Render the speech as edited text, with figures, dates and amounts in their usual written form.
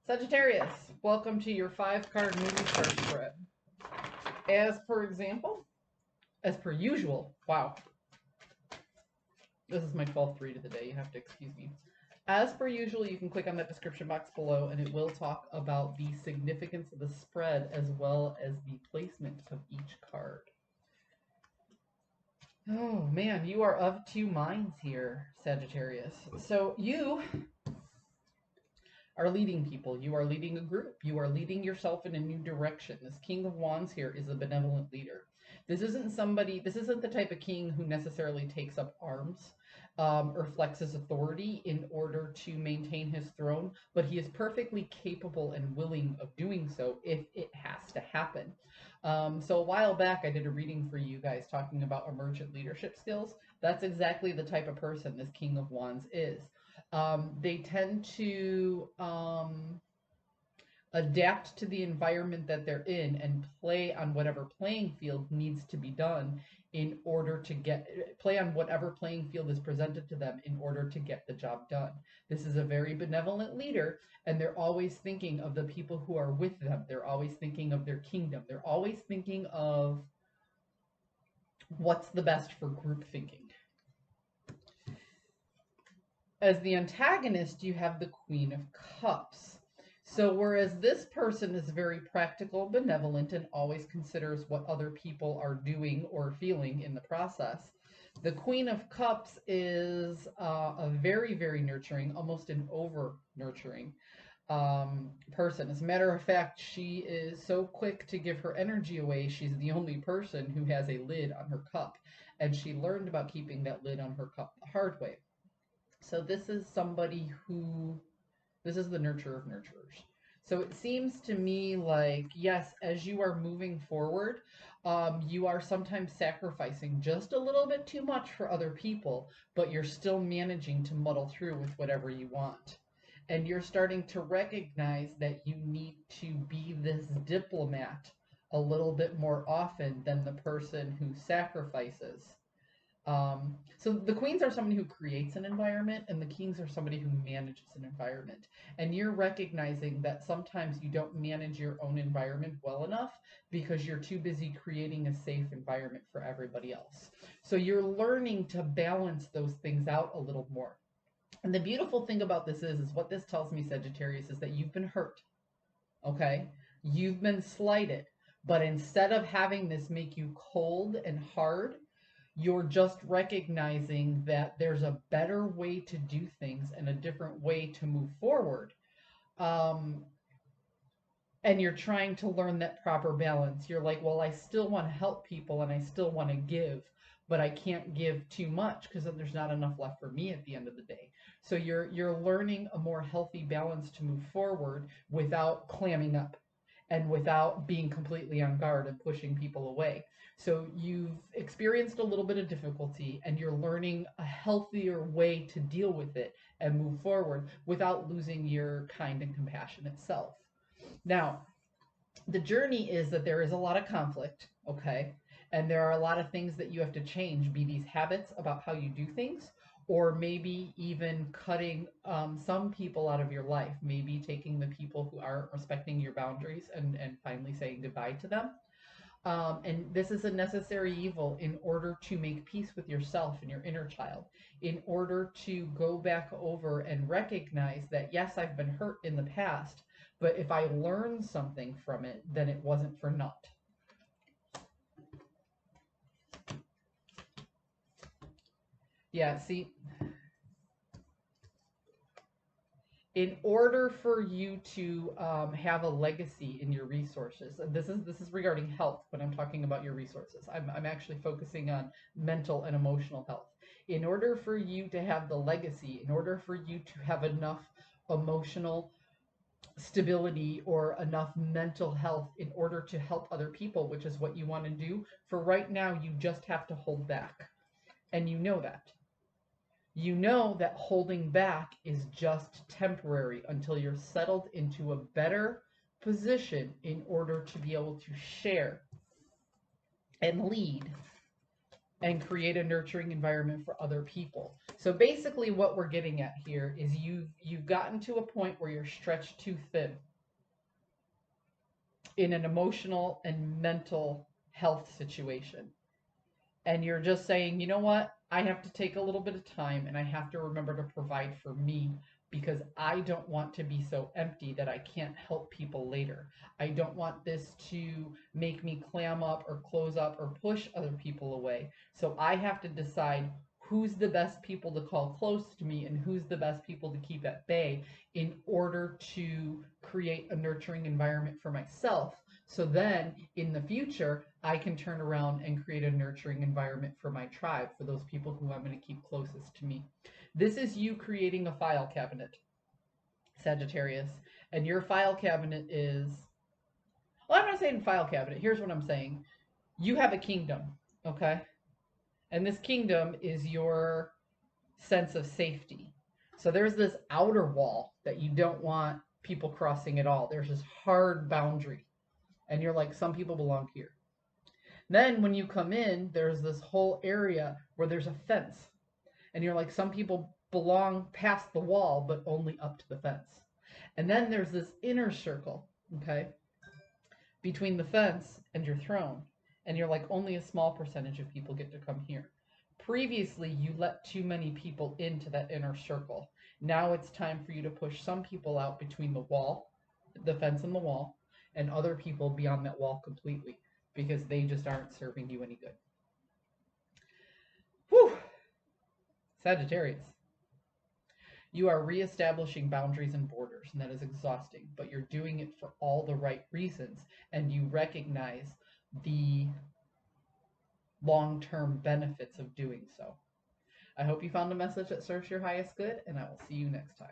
Sagittarius, welcome to your 5-card movie star spread. As per usual, wow. This is my 12th read of the day, you have to excuse me. As per usual, you can click on that description box below and it will talk about the significance of the spread as well as the placement of each card. Oh man, you are of two minds here, Sagittarius. So you are leading people. You are leading a group. You are leading yourself in a new direction. This King of Wands here is a benevolent leader. This isn't the type of king who necessarily takes up arms or flexes authority in order to maintain his throne, but he is perfectly capable and willing of doing so if it has to happen. So a while back, I did a reading for you guys talking about emergent leadership skills. That's exactly the type of person this King of Wands is. They tend to adapt to the environment that they're in and play on whatever playing field needs to be done in order to play on whatever playing field is presented to them in order to get the job done. This is a very benevolent leader, and they're always thinking of the people who are with them. They're always thinking of their kingdom. They're always thinking of what's the best for group thinking. As the antagonist, you have the Queen of Cups. So whereas this person is very practical, benevolent, and always considers what other people are doing or feeling in the process, the Queen of Cups is a very, very nurturing, almost an over-nurturing person. As a matter of fact, she is so quick to give her energy away, she's the only person who has a lid on her cup. And she learned about keeping that lid on her cup the hard way. So this is somebody who, this is the nurturer of nurturers. So it seems to me like, yes, as you are moving forward, you are sometimes sacrificing just a little bit too much for other people, but you're still managing to muddle through with whatever you want. And you're starting to recognize that you need to be this diplomat a little bit more often than the person who sacrifices. So the queens are somebody who creates an environment, and the kings are somebody who manages an environment. And you're recognizing that sometimes you don't manage your own environment well enough because you're too busy creating a safe environment for everybody else. So you're learning to balance those things out a little more. And the beautiful thing about this is what this tells me, Sagittarius, is that you've been hurt. Okay? You've been slighted. But instead of having this make you cold and hard, you're just recognizing that there's a better way to do things and a different way to move forward. And you're trying to learn that proper balance. You're like, well, I still want to help people and I still want to give, but I can't give too much because then there's not enough left for me at the end of the day. So you're learning a more healthy balance to move forward without clamming up and without being completely on guard and pushing people away. So you've experienced a little bit of difficulty and you're learning a healthier way to deal with it and move forward without losing your kind and compassionate self. Now, the journey is that there is a lot of conflict, okay? And there are a lot of things that you have to change, be these habits about how you do things, or maybe even cutting some people out of your life, maybe taking the people who aren't respecting your boundaries and finally saying goodbye to them. And this is a necessary evil in order to make peace with yourself and your inner child, in order to go back over and recognize that, yes, I've been hurt in the past, but if I learned something from it, then it wasn't for naught. Yeah, see, in order for you to have a legacy in your resources, this is regarding health when I'm talking about your resources. I'm actually focusing on mental and emotional health. In order for you to have the legacy, in order for you to have enough emotional stability or enough mental health in order to help other people, which is what you want to do, for right now, you just have to hold back. And you know that. You know that holding back is just temporary until you're settled into a better position in order to be able to share and lead and create a nurturing environment for other people. So basically what we're getting at here is you've gotten to a point where you're stretched too thin in an emotional and mental health situation. And you're just saying, you know what? I have to take a little bit of time and I have to remember to provide for me because I don't want to be so empty that I can't help people later. I don't want this to make me clam up or close up or push other people away. So I have to decide who's the best people to call close to me and who's the best people to keep at bay in order to create a nurturing environment for myself. So then in the future, I can turn around and create a nurturing environment for my tribe, for those people who I'm going to keep closest to me. This is you creating a file cabinet, Sagittarius. And your file cabinet is, well, I'm not saying file cabinet. Here's what I'm saying. You have a kingdom, okay? And this kingdom is your sense of safety. So there's this outer wall that you don't want people crossing at all. There's this hard boundary. And you're like, some people belong here. Then when you come in, there's this whole area where there's a fence. And you're like, some people belong past the wall, but only up to the fence. And then there's this inner circle, okay, between the fence and your throne. And you're like, only a small percentage of people get to come here. Previously, you let too many people into that inner circle. Now it's time for you to push some people out between the wall, the fence and the wall, and other people beyond that wall completely because they just aren't serving you any good. Whew! Sagittarius. You are reestablishing boundaries and borders, and that is exhausting, but you're doing it for all the right reasons, and you recognize the long-term benefits of doing so. I hope you found a message that serves your highest good, and I will see you next time.